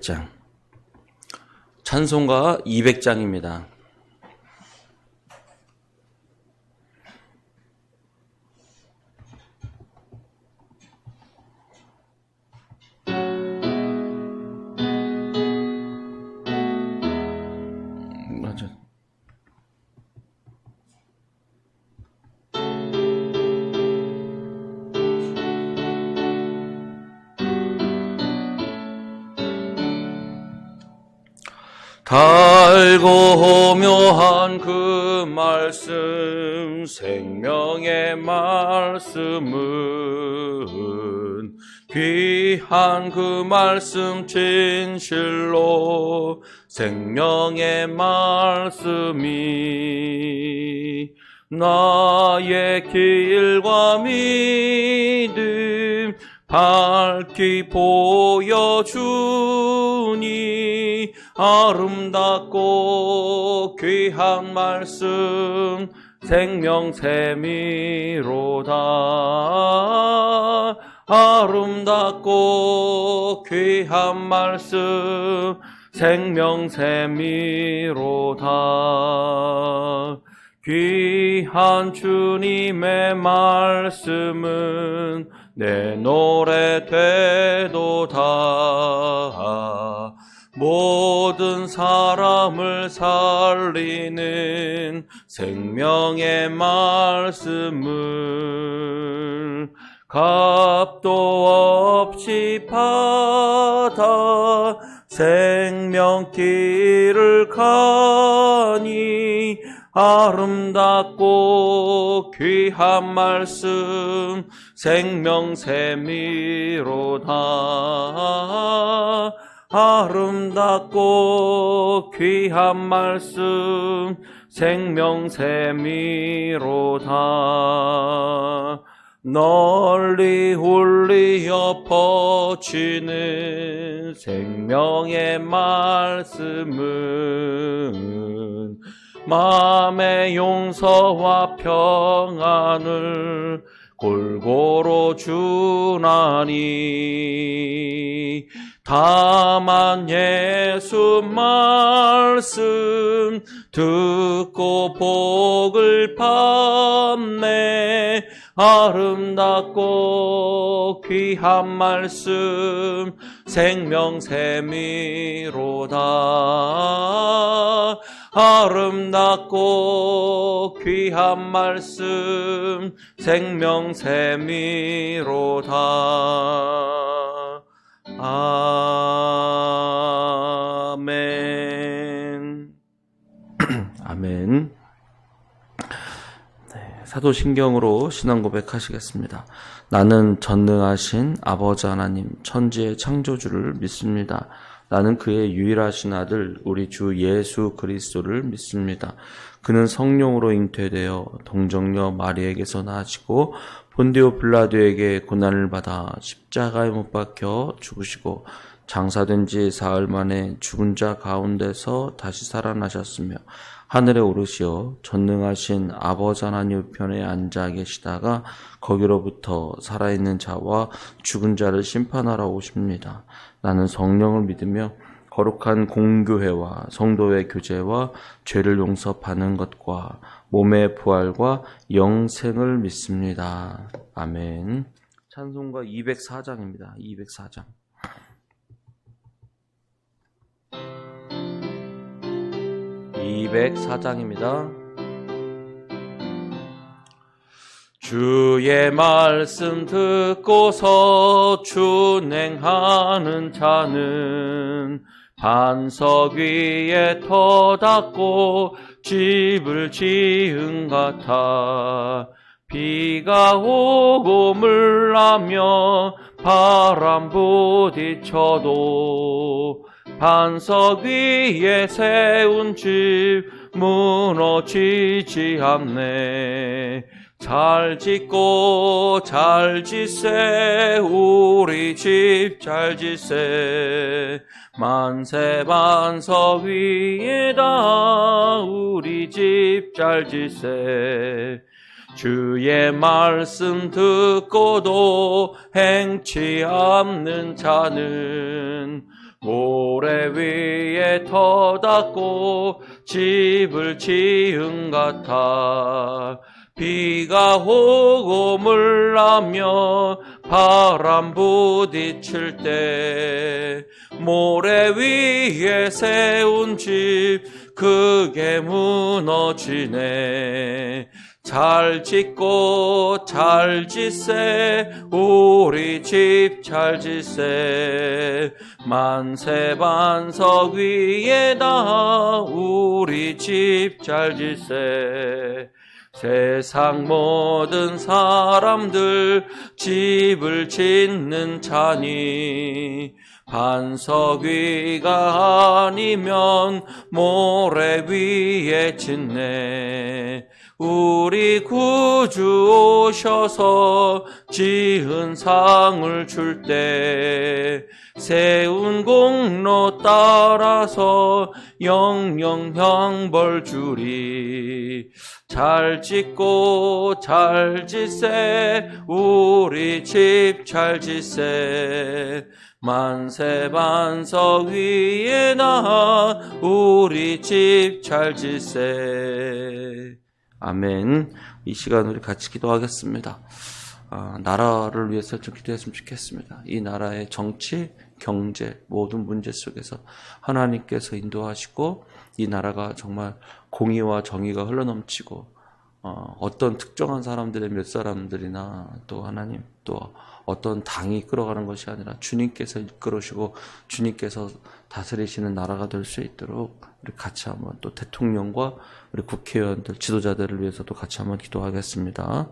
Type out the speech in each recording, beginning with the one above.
장 찬송가 200장입니다. 맞아. 달고 묘한 그 말씀, 생명의 말씀은 귀한 그 말씀 진실로 생명의 말씀이 나의 길과 믿음 밝히 보여주니 아름답고 귀한 말씀 생명샘이로다. 아름답고 귀한 말씀 생명샘이로다. 귀한 주님의 말씀은 내 노래 되도다. 모든 사람을 살리는 생명의 말씀을 값도 없이 받아 생명길을 가니 아름답고 귀한 말씀 생명샘이로다. 아름답고 귀한 말씀 생명샘이로다. 널리 울리어 퍼지는 생명의 말씀은 마음의 용서와 평안을 골고루 주나니 다만 예수 말씀 듣고 복을 받네. 아름답고 귀한 말씀 생명샘이로다. 아름답고 귀한 말씀 생명샘이로다. 아멘. 아멘. 사도신경으로 신앙 고백하시겠습니다. 나는 전능하신 아버지 하나님 천지의 창조주를 믿습니다. 나는 그의 유일하신 아들 우리 주 예수 그리스도를 믿습니다. 그는 성령으로 잉태되어 동정녀 마리에게서 나시고 본디오 빌라도에게 고난을 받아 십자가에 못 박혀 죽으시고 장사된 지 사흘 만에 죽은 자 가운데서 다시 살아나셨으며 하늘에 오르시어 전능하신 아버지 하나님 우편에 앉아 계시다가 거기로부터 살아있는 자와 죽은 자를 심판하러 오십니다. 나는 성령을 믿으며 거룩한 공교회와 성도의 교제와 죄를 용서받는 것과 몸의 부활과 영생을 믿습니다. 아멘. 찬송가 204장입니다. 204장. 주의 말씀 듣고서 준행하는 자는 반석 위에 터닫고 집을 지은 같아 비가 오고 물나며 바람 부딪혀도 반석 위에 세운 집 무너지지 않네. 잘 짓고 잘 짓세 우리 집 잘 짓세 만세 반석 위에다 우리 집 잘 짓세 주의 말씀 듣고도 행치 않는 자는 모래 위에 터 닦고 집을 지은 같아. 비가 오고 물 나며 바람 부딪힐 때 모래 위에 세운 집 그게 무너지네. 잘 짓고 잘 짓세 우리 집 잘 짓세. 만세 반석 위에다 우리 집 잘 짓세. 세상 모든 사람들 집을 짓는 자니 반석 위가 아니면 모래 위에 짓네. 우리 구주 오셔서 지은 상을 줄 때 세운 공로 따라서 영영 형벌 주리. 잘 짓고 잘 짓세 우리 집 잘 짓세. 만세 반석 위에 나 우리 집 잘 짓세. 아멘. 이 시간 우리 같이 기도하겠습니다. 나라를 위해서 좀 기도했으면 좋겠습니다. 이 나라의 정치, 경제 모든 문제 속에서 하나님께서 인도하시고 이 나라가 정말 공의와 정의가 흘러넘치고 어떤 특정한 사람들의 몇 사람들이나 또 하나님 또 어떤 당이 이끌어가는 것이 아니라 주님께서 이끌으시고 주님께서 다스리시는 나라가 될 수 있도록 우리 같이 한번 또 대통령과 우리 국회의원들 지도자들을 위해서도 같이 한번 기도하겠습니다.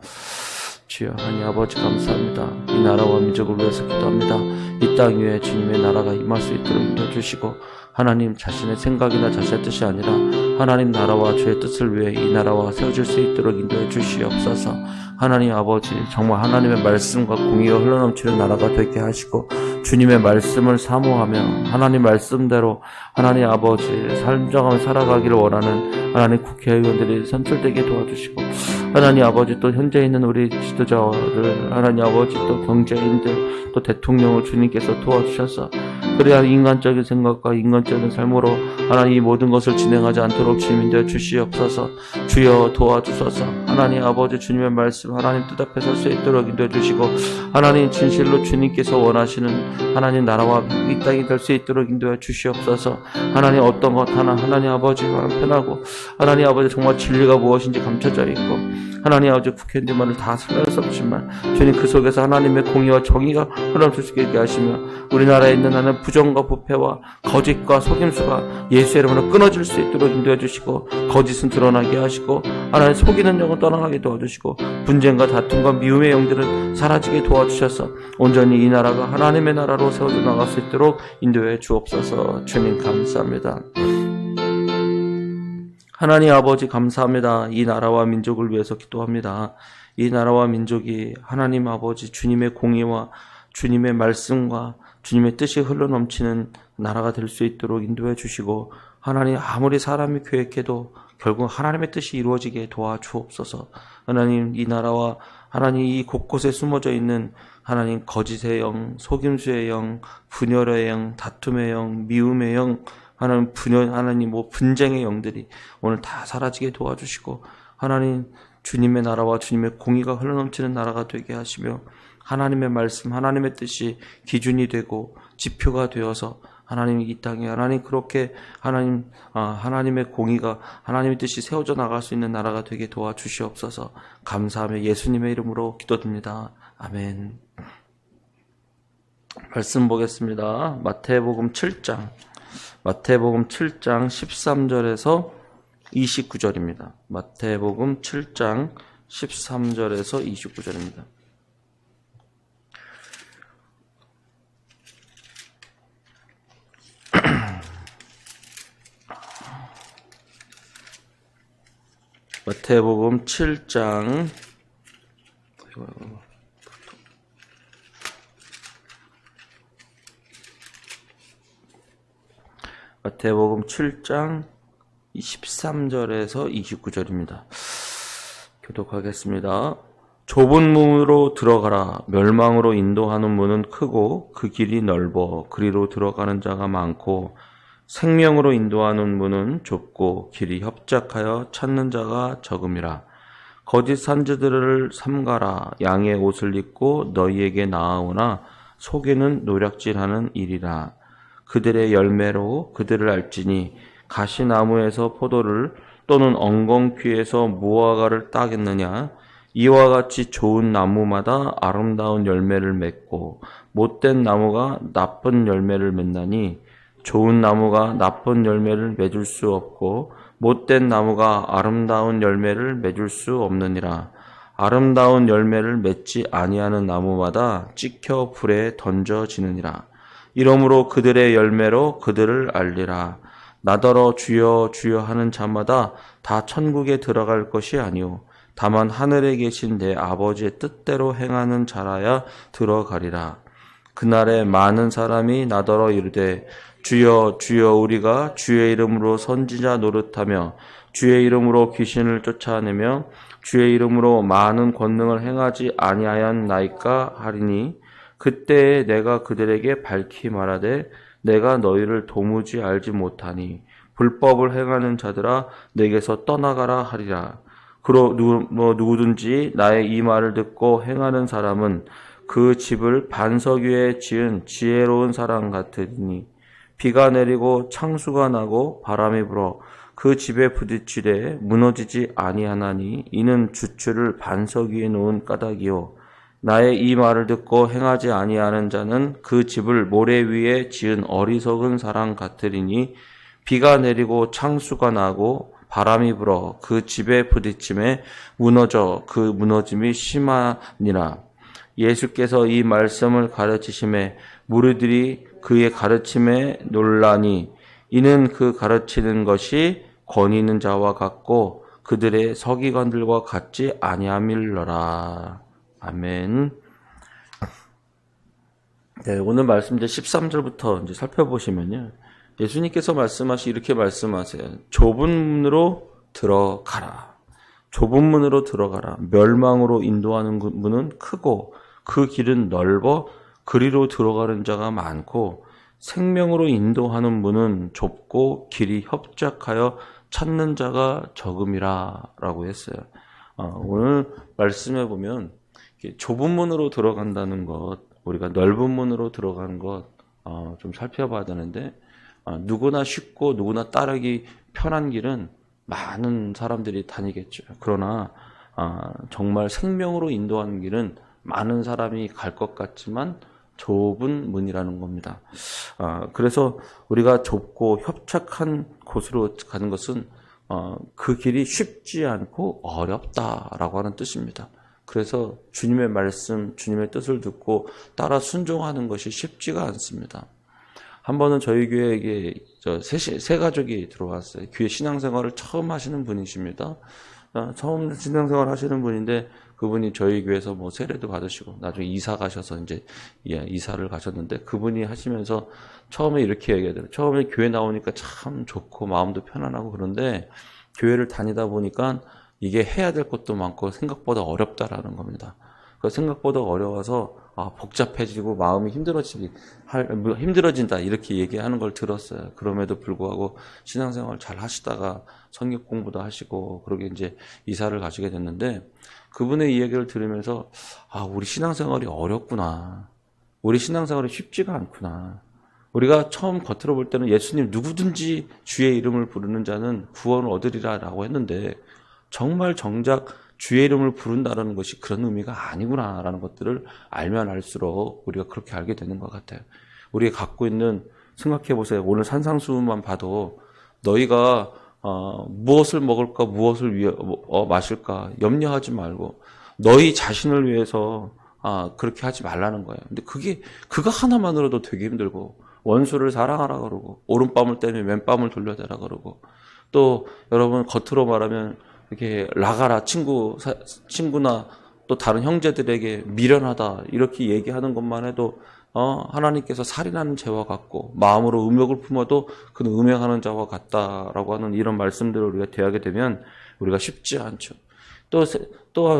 주여 하나님 아버지 감사합니다. 이 나라와 민족을 위해서 기도합니다. 이 땅 위에 주님의 나라가 임할 수 있도록 인도해주시고 하나님 자신의 생각이나 자신의 뜻이 아니라 하나님 나라와 주의 뜻을 위해 이 나라와 세워질 수 있도록 인도해 주시옵소서. 하나님 아버지 정말 하나님의 말씀과 공의가 흘러넘치는 나라가 되게 하시고 주님의 말씀을 사모하며 하나님 말씀대로 하나님 아버지 삶정하며 살아가기를 원하는 하나님 국회의원들이 선출되게 도와주시고 하나님 아버지 또 현재 있는 우리 지도자들 하나님 아버지 또 경제인들 또 대통령을 주님께서 도와주셔서 그래야 인간적인 생각과 인간적인 삶으로 하나님 이 모든 것을 진행하지 않도록 주님 인도해 주시옵소서. 주여 도와주소서. 하나님 아버지 주님의 말씀 하나님 뜻 앞에 설 수 있도록 인도해 주시고 하나님 진실로 주님께서 원하시는 하나님 나라와 이 땅이 될 수 있도록 인도해 주시옵소서. 하나님 어떤 것 하나 하나님 아버지 마음 편하고 하나님 아버지 정말 진리가 무엇인지 감춰져 있고 하나님 아버지 국회의원들만을 다 살릴 수 없지만 주님 그 속에서 하나님의 공의와 정의가 흘러넘칠 수 있게 하시며 우리나라에 있는 하나님 부정과 부패와 거짓과 속임수가 예수의 이름으로 끊어질 수 있도록 인도해 주시고 거짓은 드러나게 하시고 하나님 속이는 영은 떠나가게 도와주시고 분쟁과 다툼과 미움의 영들은 사라지게 도와주셔서 온전히 이 나라가 하나님의 나라로 세워져 나갈 수 있도록 인도해 주옵소서. 주님 감사합니다. 하나님 아버지 감사합니다. 이 나라와 민족을 위해서 기도합니다. 이 나라와 민족이 하나님 아버지 주님의 공의와 주님의 말씀과 주님의 뜻이 흘러넘치는 나라가 될 수 있도록 인도해 주시고 하나님 아무리 사람이 계획해도 결국 하나님의 뜻이 이루어지게 도와주옵소서. 하나님 이 나라와 하나님 이 곳곳에 숨어져 있는 하나님 거짓의 영, 속임수의 영, 분열의 영, 다툼의 영, 미움의 영 하나님 분쟁의 영들이 오늘 다 사라지게 도와주시고 하나님 주님의 나라와 주님의 공의가 흘러넘치는 나라가 되게 하시며 하나님의 말씀, 하나님의 뜻이 기준이 되고 지표가 되어서 하나님 이 땅에 하나님 그렇게 하나님의 공의가 하나님의 뜻이 세워져 나갈 수 있는 나라가 되게 도와주시옵소서. 감사하며 예수님의 이름으로 기도드립니다. 아멘. 말씀 보겠습니다. 마태복음 7장 13절에서 29절입니다. 마태복음 7장 13절에서 29절입니다. 마태복음 7장 마태복음 7장 23절에서 29절입니다. 교독하겠습니다. 좁은 문으로 들어가라. 멸망으로 인도하는 문은 크고 그 길이 넓어 그리로 들어가는 자가 많고 생명으로 인도하는 문은 좁고 길이 협착하여 찾는 자가 적음이라. 거짓 산지들을 삼가라. 양의 옷을 입고 너희에게 나아오나 속에는 노략질하는 일이라. 그들의 열매로 그들을 알지니 가시나무에서 포도를 또는 엉겅퀴에서 무화과를 따겠느냐. 이와 같이 좋은 나무마다 아름다운 열매를 맺고 못된 나무가 나쁜 열매를 맺나니 좋은 나무가 나쁜 열매를 맺을 수 없고 못된 나무가 아름다운 열매를 맺을 수 없느니라. 아름다운 열매를 맺지 아니하는 나무마다 찍혀 불에 던져지느니라. 이러므로 그들의 열매로 그들을 알리라. 나더러 주여 주여 하는 자마다 다 천국에 들어갈 것이 아니오 다만 하늘에 계신 내 아버지의 뜻대로 행하는 자라야 들어가리라. 그날에 많은 사람이 나더러 이르되 주여 주여 우리가 주의 이름으로 선지자 노릇하며 주의 이름으로 귀신을 쫓아내며 주의 이름으로 많은 권능을 행하지 아니하였나이까 하리니 그때에 내가 그들에게 밝히 말하되 내가 너희를 도무지 알지 못하니 불법을 행하는 자들아 내게서 떠나가라 하리라. 그러 누구든지 나의 이 말을 듣고 행하는 사람은 그 집을 반석 위에 지은 지혜로운 사람 같으니 비가 내리고 창수가 나고 바람이 불어 그 집에 부딪히되 무너지지 아니하나니 이는 주추를 반석 위에 놓은 까닭이요 나의 이 말을 듣고 행하지 아니하는 자는 그 집을 모래 위에 지은 어리석은 사람 같으리니 비가 내리고 창수가 나고 바람이 불어 그 집에 부딪힘에 무너져 그 무너짐이 심하니라. 예수께서 이 말씀을 가르치심에 무리들이 그의 가르침에 놀라니 이는 그 가르치는 것이 권위 있는 자와 같고 그들의 서기관들과 같지 아니함일러라. 아멘. 네, 오늘 말씀 이제 13절부터 이제 살펴보시면요. 예수님께서 이렇게 말씀하세요. 좁은 문으로 들어가라. 좁은 문으로 들어가라. 멸망으로 인도하는 문은 크고 그 길은 넓어 그리로 들어가는 자가 많고 생명으로 인도하는 문은 좁고 길이 협착하여 찾는 자가 적음이라 라고 했어요. 오늘 말씀해 보면 좁은 문으로 들어간다는 것, 우리가 넓은 문으로 들어가는 것 좀 살펴봐야 되는데 누구나 쉽고 누구나 따르기 편한 길은 많은 사람들이 다니겠죠. 그러나 정말 생명으로 인도하는 길은 많은 사람이 갈 것 같지만 좁은 문이라는 겁니다. 그래서 우리가 좁고 협착한 곳으로 가는 것은 그 길이 쉽지 않고 어렵다라고 하는 뜻입니다. 그래서 주님의 말씀, 주님의 뜻을 듣고 따라 순종하는 것이 쉽지가 않습니다. 한 번은 저희 교회에 세 가족이 들어왔어요. 교회 신앙생활을 처음 하시는 분이십니다. 처음 신앙생활 하시는 분인데 그분이 저희 교회에서 뭐 세례도 받으시고 나중에 이사 가셔서 이제 이사를 가셨는데 그분이 하시면서 처음에 이렇게 얘기하더라고요. 처음에 교회 나오니까 참 좋고 마음도 편안하고 그런데 교회를 다니다 보니까 이게 해야 될 것도 많고 생각보다 어렵다라는 겁니다. 그 생각보다 어려워서 복잡해지고 마음이 힘들어진다 이렇게 얘기하는 걸 들었어요. 그럼에도 불구하고 신앙생활 잘 하시다가 성경 공부도 하시고 그러게 이제 이사를 가시게 됐는데 그분의 이야기를 들으면서 우리 신앙생활이 어렵구나. 우리 신앙생활이 쉽지가 않구나. 우리가 처음 겉으로 볼 때는 예수님 누구든지 주의 이름을 부르는 자는 구원을 얻으리라라고 했는데 정말 정작 주의 이름을 부른다는 것이 그런 의미가 아니구나라는 것들을 알면 알수록 우리가 그렇게 알게 되는 것 같아요. 우리가 갖고 있는 생각해 보세요. 오늘 산상수훈만 봐도 너희가 무엇을 먹을까 무엇을 마실까 염려하지 말고 너희 자신을 위해서 그렇게 하지 말라는 거예요. 근데 그거 하나만으로도 되게 힘들고 원수를 사랑하라 그러고 오른밤을 떼면 왼밤을 돌려대라 그러고 또 여러분 겉으로 말하면 이렇게 나가라 친구나 또 다른 형제들에게 미련하다 이렇게 얘기하는 것만 해도 하나님께서 살인하는 죄와 같고 마음으로 음욕을 품어도 그는 음행하는 자와 같다라고 하는 이런 말씀들을 우리가 대하게 되면 우리가 쉽지 않죠. 또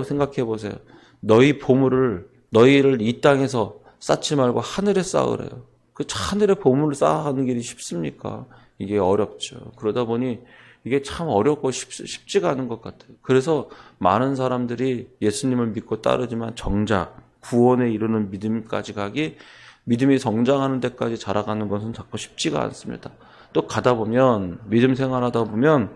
생각해 보세요. 너희 보물을 너희를 이 땅에서 쌓지 말고 하늘에 쌓으래요. 그 하늘에 보물을 쌓아가는 길이 쉽습니까? 이게 어렵죠. 그러다 보니 이게 참 어렵고 쉽지가 않은 것 같아요. 그래서 많은 사람들이 예수님을 믿고 따르지만 정작 구원에 이르는 믿음까지 가기, 믿음이 성장하는 데까지 자라가는 것은 자꾸 쉽지가 않습니다. 또 가다 보면, 믿음 생활하다 보면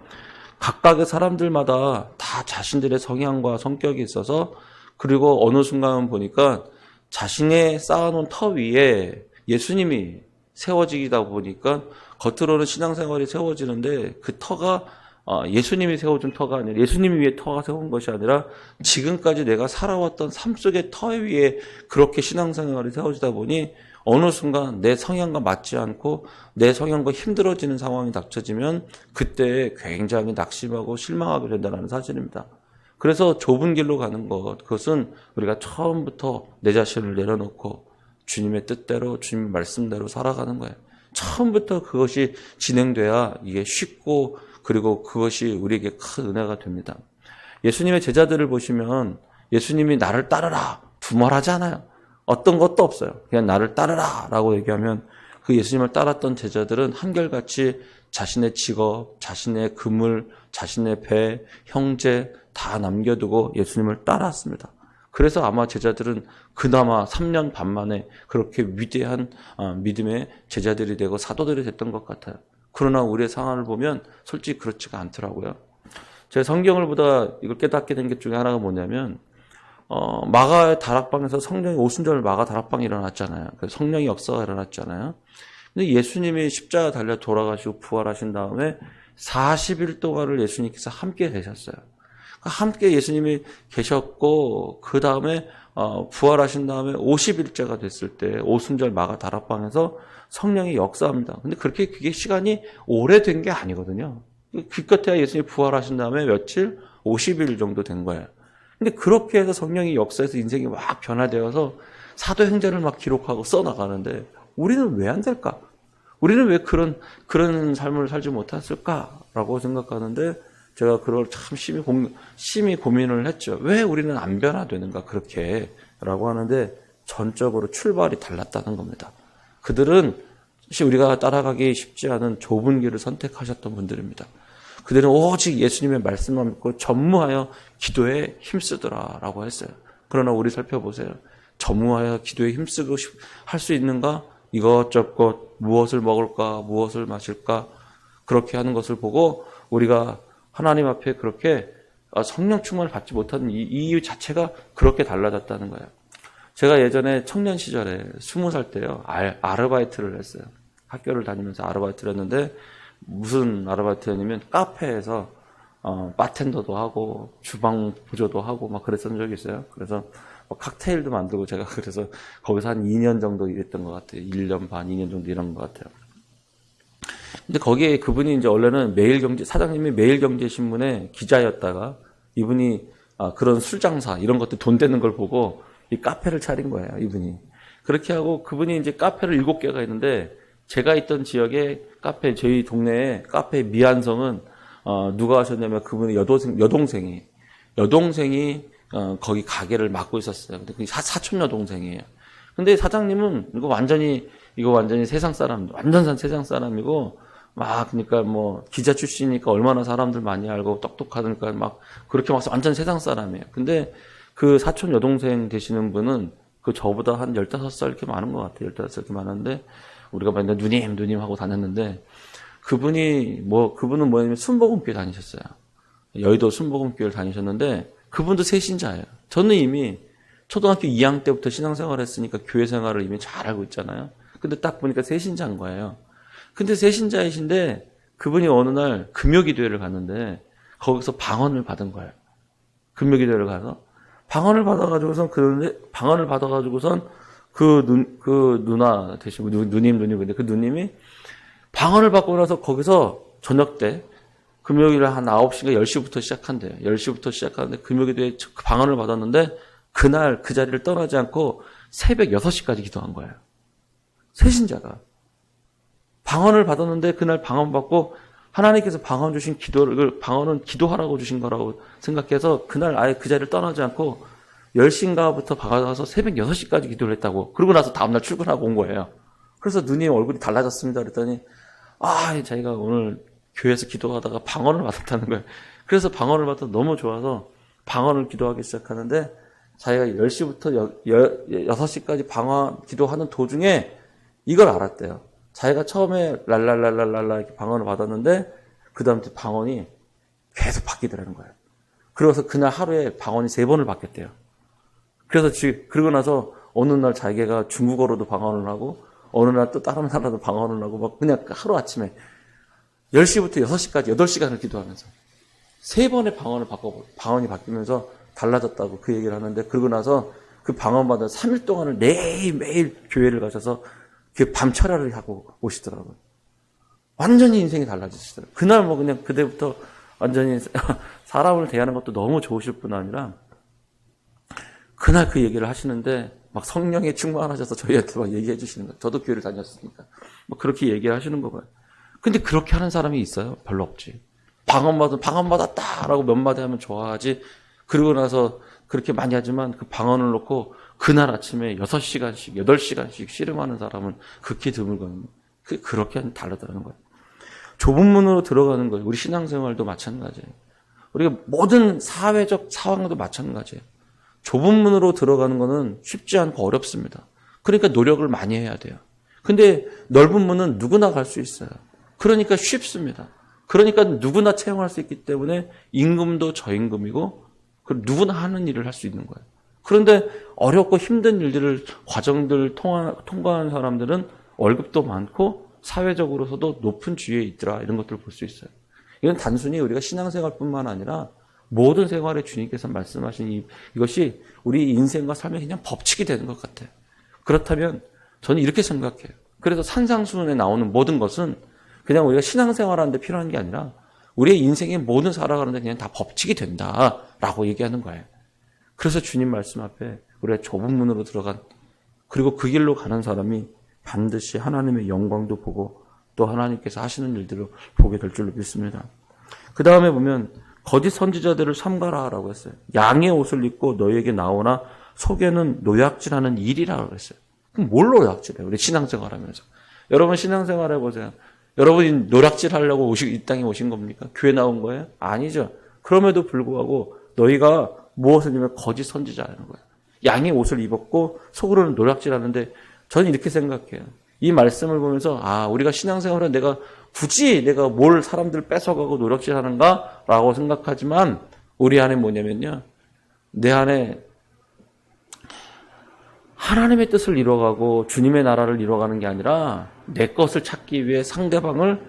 각각의 사람들마다 다 자신들의 성향과 성격이 있어서, 그리고 어느 순간 보니까 자신의 쌓아놓은 터 위에 예수님이 세워지다 보니까 겉으로는 신앙생활이 세워지는데 그 터가 예수님이 세워준 터가 아니라, 예수님 위에 터가 세운 것이 아니라 지금까지 내가 살아왔던 삶 속의 터 위에 그렇게 신앙생활이 세워지다 보니 어느 순간 내 성향과 맞지 않고 내 성향과 힘들어지는 상황이 닥쳐지면 그때 굉장히 낙심하고 실망하게 된다는 사실입니다. 그래서 좁은 길로 가는 것, 그것은 우리가 처음부터 내 자신을 내려놓고 주님의 뜻대로, 주님의 말씀대로 살아가는 거예요. 처음부터 그것이 진행돼야 이게 쉽고, 그리고 그것이 우리에게 큰 은혜가 됩니다. 예수님의 제자들을 보시면 예수님이 나를 따르라 두말하지 않아요. 어떤 것도 없어요. 그냥 나를 따르라 라고 얘기하면 그 예수님을 따랐던 제자들은 한결같이 자신의 직업, 자신의 그물, 자신의 배, 형제 다 남겨두고 예수님을 따랐습니다. 그래서 아마 제자들은 그나마 3년 반 만에 그렇게 위대한 믿음의 제자들이 되고 사도들이 됐던 것 같아요. 그러나 우리의 상황을 보면 솔직히 그렇지가 않더라고요. 제가 성경을 보다 이걸 깨닫게 된 게 중에 하나가 뭐냐면, 마가의 다락방에서 성령이 오순절 마가 다락방이 일어났잖아요. 성령의 역사가 일어났잖아요. 근데 예수님이 십자가 달려 돌아가시고 부활하신 다음에 40일 동안을 예수님께서 함께 계셨어요. 함께 예수님이 계셨고, 그 다음에 부활하신 다음에 50일째가 됐을 때 오순절 마가 다락방에서 성령이 역사합니다. 근데 그게 시간이 오래된 게 아니거든요. 기껏해야 예수님이 부활하신 다음에 며칠? 50일 정도 된 거예요. 근데 그렇게 해서 성령이 역사에서 인생이 막 변화되어서 사도행전을 막 기록하고 써나가는데 우리는 왜 안 될까? 우리는 왜 그런 삶을 살지 못했을까라고 생각하는데, 제가 그걸 참 심히 고민을 했죠. 왜 우리는 안 변화되는가 그렇게 라고 하는데, 전적으로 출발이 달랐다는 겁니다. 그들은 사실 우리가 따라가기 쉽지 않은 좁은 길을 선택하셨던 분들입니다. 그들은 오직 예수님의 말씀만 믿고 전무하여 기도에 힘쓰더라라고 했어요. 그러나 우리 살펴보세요. 전무하여 기도에 힘쓰고 할 수 있는가? 이것저것 무엇을 먹을까? 무엇을 마실까? 그렇게 하는 것을 보고 우리가 하나님 앞에 그렇게 성령 충만을 받지 못하는 이유 자체가 그렇게 달라졌다는 거예요. 제가 예전에 청년 시절에 20살 때요, 아르바이트를 했어요. 학교를 다니면서 아르바이트를 했는데, 무슨 아르바이트냐면 카페에서 바텐더도 하고 주방 보조도 하고 막 그랬던 적이 있어요. 그래서 칵테일도 만들고, 제가 그래서 거기서 한 2년 정도 일했던 것 같아요. 1년 반, 2년 정도 일한 것 같아요. 근데 거기에 그분이 이제 원래는 사장님이 매일경제신문의 기자였다가 이분이 그런 술장사 이런 것들 돈 되는 걸 보고 이 카페를 차린 거예요, 이분이. 그렇게 하고 그분이 이제 카페를 7개가 있는데, 제가 있던 지역에 저희 동네에 카페 미안성은 누가 하셨냐면 그분의 여동생이 거기 가게를 맡고 있었어요. 근데 그 사촌 여동생이에요. 근데 사장님은 이거 완전히 세상 사람, 완전 세상 사람이고, 그러니까 기자 출신이니까 얼마나 사람들 많이 알고 똑똑하니까 그렇게 완전 세상 사람이에요. 근데 그 사촌 여동생 되시는 분은 저보다 한 15살 이렇게 많은 것 같아요. 15살 이렇게 많은데, 우리가 맨날 누님 하고 다녔는데, 그분은 뭐냐면 순복음교회 다니셨어요. 여의도 순복음교회를 다니셨는데, 그분도 새신자예요. 저는 이미 초등학교 2학년 때부터 신앙생활을 했으니까 교회 생활을 이미 잘 알고 있잖아요. 근데 딱 보니까 새신자인 거예요. 근데 새신자이신데, 그분이 어느 날 금요기도회를 갔는데, 거기서 방언을 받은 거예요. 금요기도회를 가서. 방언을 받아가지고선 그 누나 되시고, 누님인데, 그 누님이 방언을 받고 나서 거기서 저녁 때, 금요일 한 9시인가 10시부터 시작한대요. 10시부터 시작하는데, 금요일에 방언을 받았는데, 그날 그 자리를 떠나지 않고 새벽 6시까지 기도한 거예요. 새신자가. 방언을 받았는데, 그날 방언 받고, 하나님께서 방언은 기도하라고 주신 거라고 생각해서, 그날 아예 그 자리를 떠나지 않고, 10시인가부터 박아서 새벽 6시까지 기도를 했다고. 그러고 나서 다음날 출근하고 온 거예요. 그래서 눈이 얼굴이 달라졌습니다. 그랬더니 자기가 오늘 교회에서 기도하다가 방언을 받았다는 거예요. 그래서 방언을 받아서 너무 좋아서 방언을 기도하기 시작하는데 자기가 10시부터 6시까지 방언 기도하는 도중에 이걸 알았대요. 자기가 처음에 랄랄랄랄랄라 이렇게 방언을 받았는데 그 다음부터 방언이 계속 바뀌더라는 거예요. 그래서 그날 하루에 방언이 3번을 바뀌었대요. 그래서 그러고 나서 어느 날 자기가 중국어로도 방언을 하고 어느 날 또 다른 나라도 방언을 하고 막 그냥 하루 아침에 10시부터 6시까지 8시간을 기도하면서 3번의 방언이 바뀌면서 달라졌다고 그 얘기를 하는데, 그러고 나서 그 방언 받아 3일 동안을 매일 교회를 가셔서 밤 철야를 하고 오시더라고요. 완전히 인생이 달라지시더라고요. 그날 뭐 그냥 그때부터 완전히 사람을 대하는 것도 너무 좋으실 뿐 아니라 그날 그 얘기를 하시는데 막 성령에 충만하셔서 저희한테 막 얘기해 주시는 거예요. 저도 교회를 다녔으니까. 뭐 그렇게 얘기를 하시는 거 봐요. 근데 그렇게 하는 사람이 있어요? 별로 없지. 방언 받았다라고 몇 마디 하면 좋아하지. 그러고 나서 그렇게 많이 하지만 그 방언을 놓고 그날 아침에 6시간씩, 8시간씩 씨름하는 사람은 극히 드물거든요. 그렇게 다르다는 거예요. 좁은 문으로 들어가는 거예요. 우리 신앙생활도 마찬가지예요. 우리가 모든 사회적 상황도 마찬가지예요. 좁은 문으로 들어가는 거는 쉽지 않고 어렵습니다. 그러니까 노력을 많이 해야 돼요. 근데 넓은 문은 누구나 갈 수 있어요. 그러니까 쉽습니다. 그러니까 누구나 채용할 수 있기 때문에 임금도 저임금이고 누구나 하는 일을 할 수 있는 거예요. 그런데 어렵고 힘든 일들을 과정들 통과한 사람들은 월급도 많고 사회적으로서도 높은 지위에 있더라, 이런 것들을 볼 수 있어요. 이건 단순히 우리가 신앙생활뿐만 아니라 모든 생활에 주님께서 말씀하신 이것이 우리 인생과 삶의 그냥 법칙이 되는 것 같아요. 그렇다면 저는 이렇게 생각해요. 그래서 산상수훈에 나오는 모든 것은 그냥 우리가 신앙생활하는데 필요한 게 아니라 우리의 인생의 모든 살아가는데 그냥 다 법칙이 된다라고 얘기하는 거예요. 그래서 주님 말씀 앞에 우리가 좁은 문으로 들어간, 그리고 그 길로 가는 사람이 반드시 하나님의 영광도 보고 또 하나님께서 하시는 일들을 보게 될 줄로 믿습니다. 그 다음에 보면 거짓 선지자들을 삼가라라고 했어요. 양의 옷을 입고 너희에게 나오나 속에는 노약질하는 일이라고 했어요. 그럼 뭘 노약질해요? 우리 신앙생활하면서. 여러분 신앙생활 해보세요. 여러분이 노략질하려고 이 땅에 오신 겁니까? 교회 나온 거예요? 아니죠. 그럼에도 불구하고 너희가 무엇을 입으면 거짓 선지자라는 거예요. 양의 옷을 입었고 속으로는 노략질하는데 저는 이렇게 생각해요. 이 말씀을 보면서 우리가 신앙생활은 내가 굳이 내가 뭘 사람들 뺏어가고 노략질하는가라고 생각하지만 우리 안에 뭐냐면요. 내 안에 하나님의 뜻을 이뤄가고 주님의 나라를 이뤄가는 게 아니라 내 것을 찾기 위해 상대방을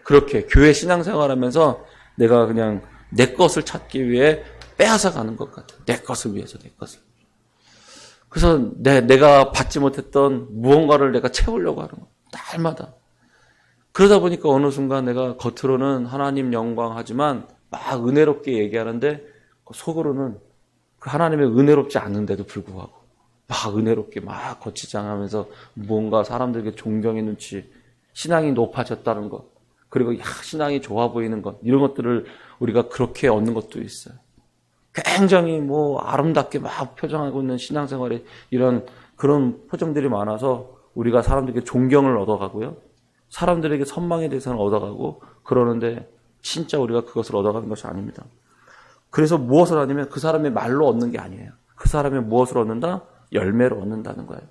그렇게 교회 신앙생활하면서 내가 그냥 내 것을 찾기 위해 빼앗아가는 것 같아요. 내 것을 위해서 내 것을. 그래서 내가 받지 못했던 무언가를 내가 채우려고 하는 거예요. 날마다. 그러다 보니까 어느 순간 내가 겉으로는 하나님 영광 하지만 막 은혜롭게 얘기하는데 속으로는 그 하나님의 은혜롭지 않은데도 불구하고 막 은혜롭게 막 거치장하면서 뭔가 사람들에게 존경의 눈치, 신앙이 높아졌다는 것, 그리고 신앙이 좋아 보이는 것, 이런 것들을 우리가 그렇게 얻는 것도 있어요. 굉장히 아름답게 막 표정하고 있는 신앙생활에 이런 그런 표정들이 많아서 우리가 사람들에게 존경을 얻어가고요. 사람들에게 선망의 대상을 얻어가고 그러는데 진짜 우리가 그것을 얻어가는 것이 아닙니다. 그래서 무엇을 하냐면 그 사람의 말로 얻는 게 아니에요. 그 사람의 무엇을 얻는다? 열매로 얻는다는 거예요.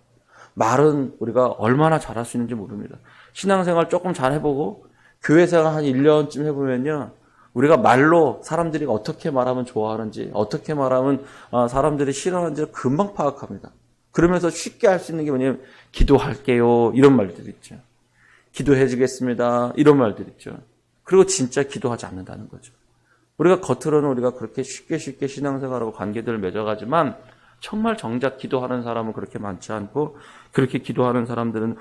말은 우리가 얼마나 잘할 수 있는지 모릅니다. 신앙생활 조금 잘 해보고 교회생활 한 1년쯤 해보면요. 우리가 말로 사람들이 어떻게 말하면 좋아하는지, 어떻게 말하면 사람들이 싫어하는지를 금방 파악합니다. 그러면서 쉽게 할 수 있는 게 뭐냐면 기도할게요, 이런 말들 있죠. 기도해 주겠습니다, 이런 말들 있죠. 그리고 진짜 기도하지 않는다는 거죠. 우리가 겉으로는 우리가 그렇게 쉽게 신앙생활하고 관계들을 맺어가지만 정말 정작 기도하는 사람은 그렇게 많지 않고, 그렇게 기도하는 사람들은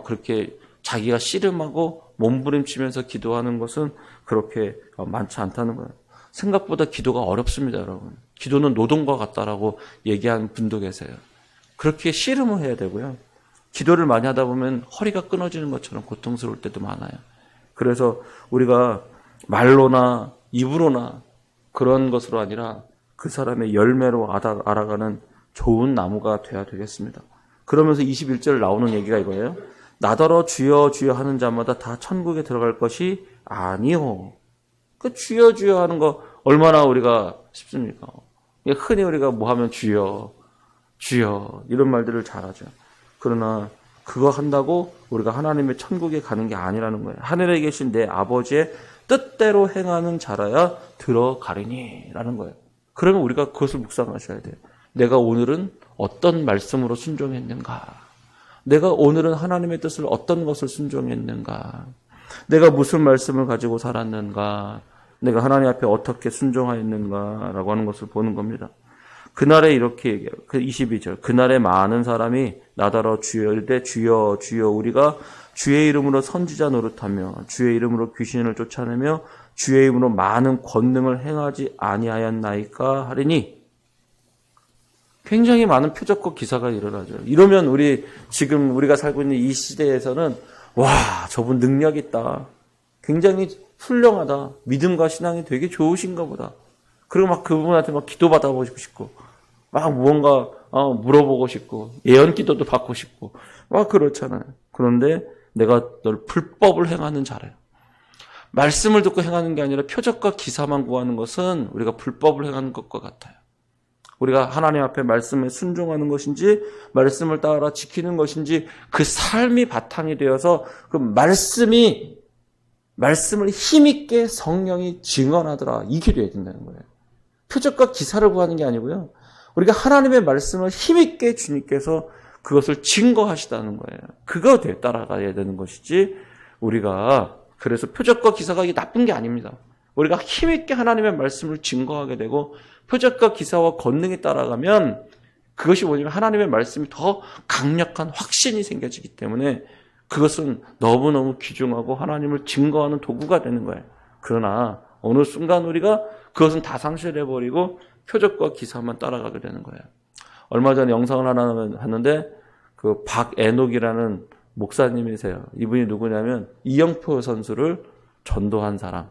그렇게 자기가 씨름하고 몸부림치면서 기도하는 것은 그렇게 많지 않다는 거예요. 생각보다 기도가 어렵습니다, 여러분. 기도는 노동과 같다라고 얘기하는 분도 계세요. 그렇게 씨름을 해야 되고요. 기도를 많이 하다 보면 허리가 끊어지는 것처럼 고통스러울 때도 많아요. 그래서 우리가 말로나 입으로나 그런 것으로 아니라 그 사람의 열매로 알아가는 좋은 나무가 돼야 되겠습니다. 그러면서 21절 나오는 얘기가 이거예요. 나더러 주여 주여 하는 자마다 다 천국에 들어갈 것이 아니요. 그 주여 주여 하는 거 얼마나 우리가 쉽습니까? 흔히 우리가 뭐 하면 주여 주여 이런 말들을 잘하죠. 그러나 그거 한다고 우리가 하나님의 천국에 가는 게 아니라는 거예요. 하늘에 계신 내 아버지의 뜻대로 행하는 자라야 들어가리니 라는 거예요. 그러면 우리가 그것을 묵상하셔야 돼요. 내가 오늘은 어떤 말씀으로 순종했는가? 내가 오늘은 하나님의 뜻을 어떤 것을 순종했는가? 내가 무슨 말씀을 가지고 살았는가? 내가 하나님 앞에 어떻게 순종하였는가? 라고 하는 것을 보는 겁니다. 그날에 이렇게 얘기해요. 22절. 그날에 많은 사람이 나더러 주여 이르되 주여 주여 우리가 주의 이름으로 선지자 노릇하며 주의 이름으로 귀신을 쫓아내며 주의 이름으로 많은 권능을 행하지 아니하였나이까 하리니. 굉장히 많은 표적과 기사가 일어나죠. 이러면 지금 우리가 살고 있는 이 시대에서는 와, 저분 능력 있다. 굉장히 훌륭하다. 믿음과 신앙이 되게 좋으신가 보다. 그리고 막 그분한테 막 기도 받아보고 싶고, 막 무언가 물어보고 싶고, 예언 기도도 받고 싶고, 막 그렇잖아요. 그런데 내가 널 불법을 행하는 자래요. 말씀을 듣고 행하는 게 아니라 표적과 기사만 구하는 것은 우리가 불법을 행하는 것과 같아요. 우리가 하나님 앞에 말씀에 순종하는 것인지 말씀을 따라 지키는 것인지 그 삶이 바탕이 되어서 그 말씀을 힘있게 성령이 증언하더라. 이게 돼야 된다는 거예요. 표적과 기사를 구하는 게 아니고요. 우리가 하나님의 말씀을 힘있게 주님께서 그것을 증거하시다는 거예요. 그거 따라가야 되는 것이지 우리가 그래서 표적과 기사가 이게 나쁜 게 아닙니다. 우리가 힘있게 하나님의 말씀을 증거하게 되고 표적과 기사와 권능에 따라가면 그것이 뭐냐면 하나님의 말씀이 더 강력한 확신이 생겨지기 때문에 그것은 너무너무 귀중하고 하나님을 증거하는 도구가 되는 거예요. 그러나 어느 순간 우리가 그것은 다 상실해버리고 표적과 기사만 따라가게 되는 거예요. 얼마 전에 영상을 하나 하는데 그 박애녹이라는 목사님이세요. 이분이 누구냐면 이영표 선수를 전도한 사람,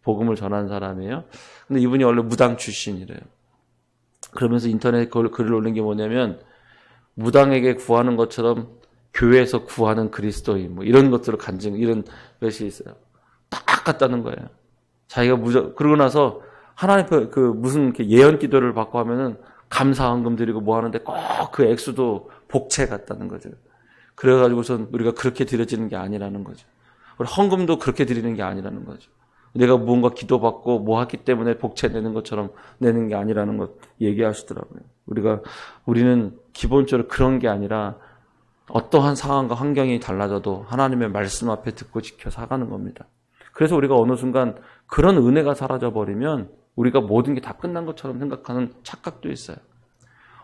복음을 전한 사람이에요. 근데 이분이 원래 무당 출신이래요. 그러면서 인터넷에 글을 올린 게 뭐냐면 무당에게 구하는 것처럼 교회에서 구하는 그리스도인 뭐 이런 것들을 이런 것이 있어요. 딱 같다는 거예요. 자기가 그러고 나서 하나님 그 무슨 이렇게 예언 기도를 받고 하면은 감사헌금 드리고 뭐 하는데 꼭 그 액수도 복채 같다는 거죠. 그래가지고선 우리가 그렇게 드려지는 게 아니라는 거죠. 우리 헌금도 그렇게 드리는 게 아니라는 거죠. 내가 무언가 기도받고 뭐 했기 때문에 복채 내는 것처럼 내는 게 아니라는 것 얘기하시더라고요. 우리는 기본적으로 그런 게 아니라 어떠한 상황과 환경이 달라져도 하나님의 말씀 앞에 듣고 지켜 살아가는 겁니다. 그래서 우리가 어느 순간 그런 은혜가 사라져버리면 우리가 모든 게 다 끝난 것처럼 생각하는 착각도 있어요.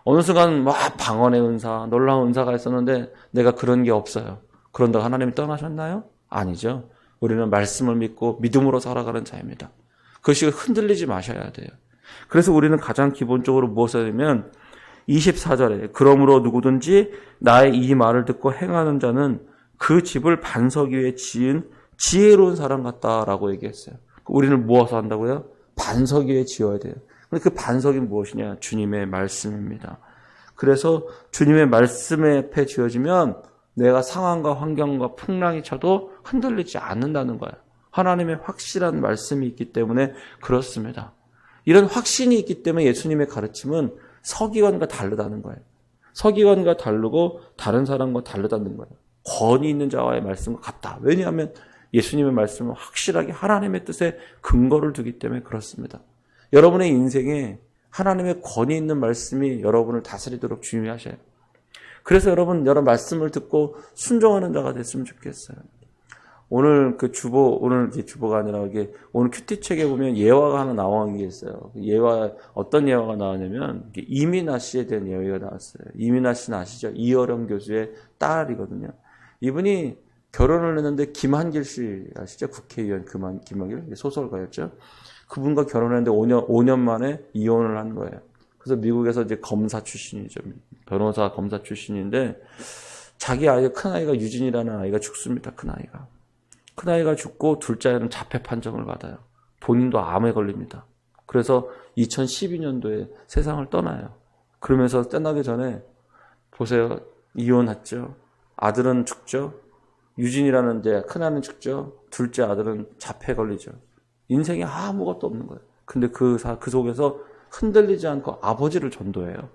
어느 순간 막 방언의 은사, 놀라운 은사가 있었는데 내가 그런 게 없어요. 그런다고 하나님이 떠나셨나요? 아니죠. 우리는 말씀을 믿고 믿음으로 살아가는 자입니다. 그것이 흔들리지 마셔야 돼요. 그래서 우리는 가장 기본적으로 무엇을 하냐면 24절에 그러므로 누구든지 나의 이 말을 듣고 행하는 자는 그 집을 반석 위에 지은 지혜로운 사람 같다라고 얘기했어요. 우리는 모아서 한다고요? 반석 위에 지어야 돼요. 근데 그 반석이 무엇이냐? 주님의 말씀입니다. 그래서 주님의 말씀에 앞에 지어지면 내가 상황과 환경과 풍랑이 쳐도 흔들리지 않는다는 거예요. 하나님의 확실한 말씀이 있기 때문에 그렇습니다. 이런 확신이 있기 때문에 예수님의 가르침은 서기관과 다르다는 거예요. 서기관과 다르고 다른 사람과 다르다는 거예요. 권위 있는 자와의 말씀과 같다. 왜냐하면 예수님의 말씀은 확실하게 하나님의 뜻에 근거를 두기 때문에 그렇습니다. 여러분의 인생에 하나님의 권위 있는 말씀이 여러분을 다스리도록 주의하셔요. 그래서 여러분 말씀을 듣고 순종하는 자가 됐으면 좋겠어요. 오늘 이제 주보가 아니라 이게 오늘 큐티책에 보면 예화가 하나 나온 게 있어요. 어떤 예화가 나왔냐면 이민아 씨에 대한 예화가 나왔어요. 이민아 씨는 아시죠? 이어령 교수의 딸이거든요. 이분이 결혼을 했는데 김한길 씨 아시죠? 국회의원 김한길 소설가였죠. 그분과 결혼했는데 5년 만에 이혼을 한 거예요. 그래서 미국에서 이제 검사 출신이죠. 변호사 검사 출신인데 자기 큰아이가 유진이라는 아이가 죽습니다. 큰아이가 죽고 둘째 아이는 자폐 판정을 받아요. 본인도 암에 걸립니다. 그래서 2012년도에 세상을 떠나요. 그러면서 떠나기 전에 보세요. 이혼했죠. 아들은 죽죠. 유진이라는 이제 큰아들은 죽죠. 둘째 아들은 자폐 걸리죠. 인생에 아무것도 없는 거예요. 근데 그 속에서 흔들리지 않고 아버지를 전도해요.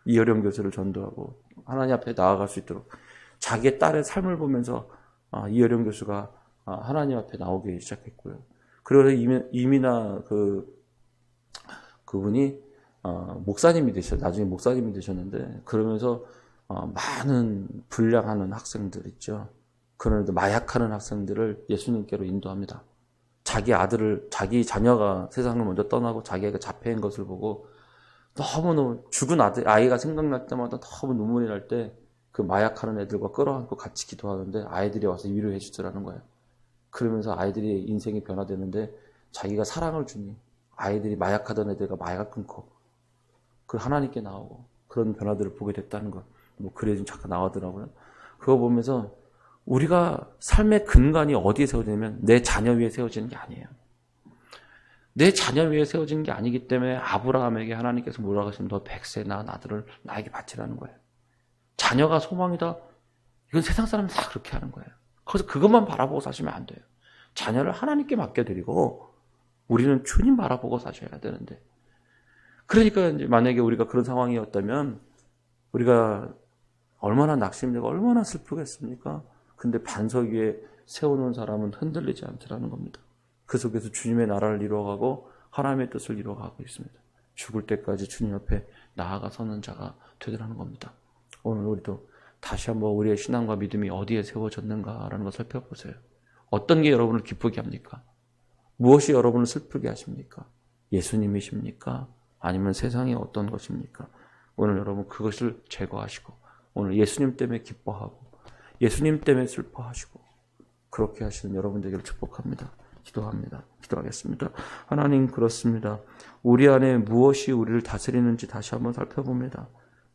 이어령 교수를 전도하고 하나님 앞에 나아갈 수 있도록 자기의 딸의 삶을 보면서 이어령 교수가 하나님 앞에 나오기 시작했고요. 그래서 이민아 그분이 목사님이 나중에 목사님이 되셨는데, 그러면서 많은 불량하는 학생들 있죠. 그런데 마약하는 학생들을 예수님께로 인도합니다. 자기 자녀가 세상을 먼저 떠나고 자기가 자폐인 것을 보고 너무너무 죽은 아이가 생각날 때마다 너무 눈물이 날 때 그 마약하는 애들과 끌어안고 같이 기도하는데 아이들이 와서 위로해 주더라는 거예요. 그러면서 아이들이 인생이 변화되는데 자기가 사랑을 주니 아이들이 마약하던 애들과 마약을 끊고 그 하나님께 나오고 그런 변화들을 보게 됐다는 거. 뭐 글에 좀 잠깐 나오더라고요. 그거 보면서 우리가 삶의 근간이 어디에 세워지냐면 내 자녀 위에 세워지는 게 아니에요. 내 자녀 위에 세워진 게 아니기 때문에 아브라함에게 하나님께서 뭐라고 하시면 너 100세 낳은 아들을 나에게 바치라는 거예요. 자녀가 소망이다. 이건 세상 사람은 다 그렇게 하는 거예요. 그래서 그것만 바라보고 사시면 안 돼요. 자녀를 하나님께 맡겨드리고 우리는 주님 바라보고 사셔야 되는데, 그러니까 이제 만약에 우리가 그런 상황이었다면 우리가 얼마나 낙심되고 얼마나 슬프겠습니까? 근데 반석 위에 세워놓은 사람은 흔들리지 않더라는 겁니다. 그 속에서 주님의 나라를 이루어가고 하나님의 뜻을 이루어가고 있습니다. 죽을 때까지 주님 앞에 나아가 서는 자가 되더라는 겁니다. 오늘 우리도 다시 한번 우리의 신앙과 믿음이 어디에 세워졌는가라는 걸 살펴보세요. 어떤 게 여러분을 기쁘게 합니까? 무엇이 여러분을 슬프게 하십니까? 예수님이십니까? 아니면 세상의 어떤 것입니까? 오늘 여러분 그것을 제거하시고 오늘 예수님 때문에 기뻐하고 예수님 때문에 슬퍼하시고 그렇게 하시는 여러분 되기를 축복합니다. 기도하겠습니다. 하나님, 그렇습니다. 우리 안에 무엇이 우리를 다스리는지 다시 한번 살펴봅니다.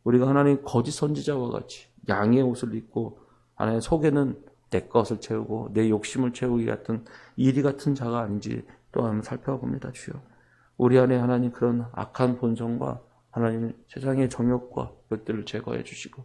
우리가 하나님 거짓 선지자와 같이 양의 옷을 입고 하나님 속에는 내 것을 채우고 내 욕심을 채우기 같은 이리 같은 자가 아닌지 또 한번 살펴봅니다. 주여, 우리 안에 하나님 그런 악한 본성과 하나님 세상의 정욕과 것들을 제거해 주시고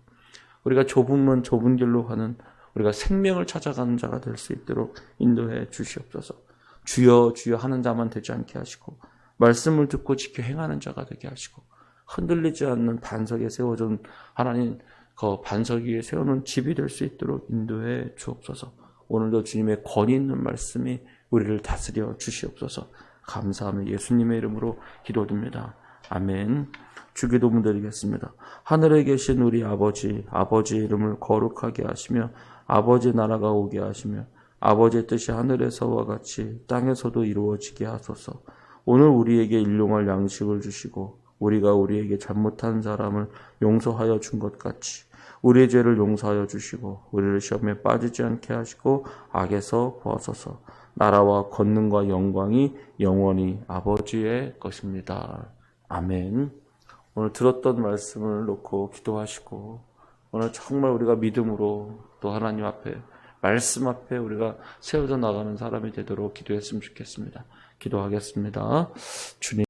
우리가 좁은 문 좁은 길로 가는 우리가 생명을 찾아가는 자가 될 수 있도록 인도해 주시옵소서. 주여 주여 하는 자만 되지 않게 하시고 말씀을 듣고 지켜 행하는 자가 되게 하시고 흔들리지 않는 반석에 세워준 하나님 그 반석 위에 세우는 집이 될 수 있도록 인도해 주옵소서. 오늘도 주님의 권위 있는 말씀이 우리를 다스려 주시옵소서. 감사하며 예수님의 이름으로 기도드립니다. 아멘. 주기도문 드리겠습니다. 하늘에 계신 우리 아버지, 아버지의 이름을 거룩하게 하시며 아버지 나라가 오게 하시며 아버지의 뜻이 하늘에서와 같이 땅에서도 이루어지게 하소서. 오늘 우리에게 일용할 양식을 주시고 우리가 우리에게 잘못한 사람을 용서하여 준 것 같이 우리의 죄를 용서하여 주시고 우리를 시험에 빠지지 않게 하시고 악에서 구하소서. 나라와 권능과 영광이 영원히 아버지의 것입니다. 아멘. 오늘 들었던 말씀을 놓고 기도하시고 오늘 정말 우리가 믿음으로 또 하나님 앞에 말씀 앞에 우리가 세워져 나가는 사람이 되도록 기도했으면 좋겠습니다. 기도하겠습니다. 주님.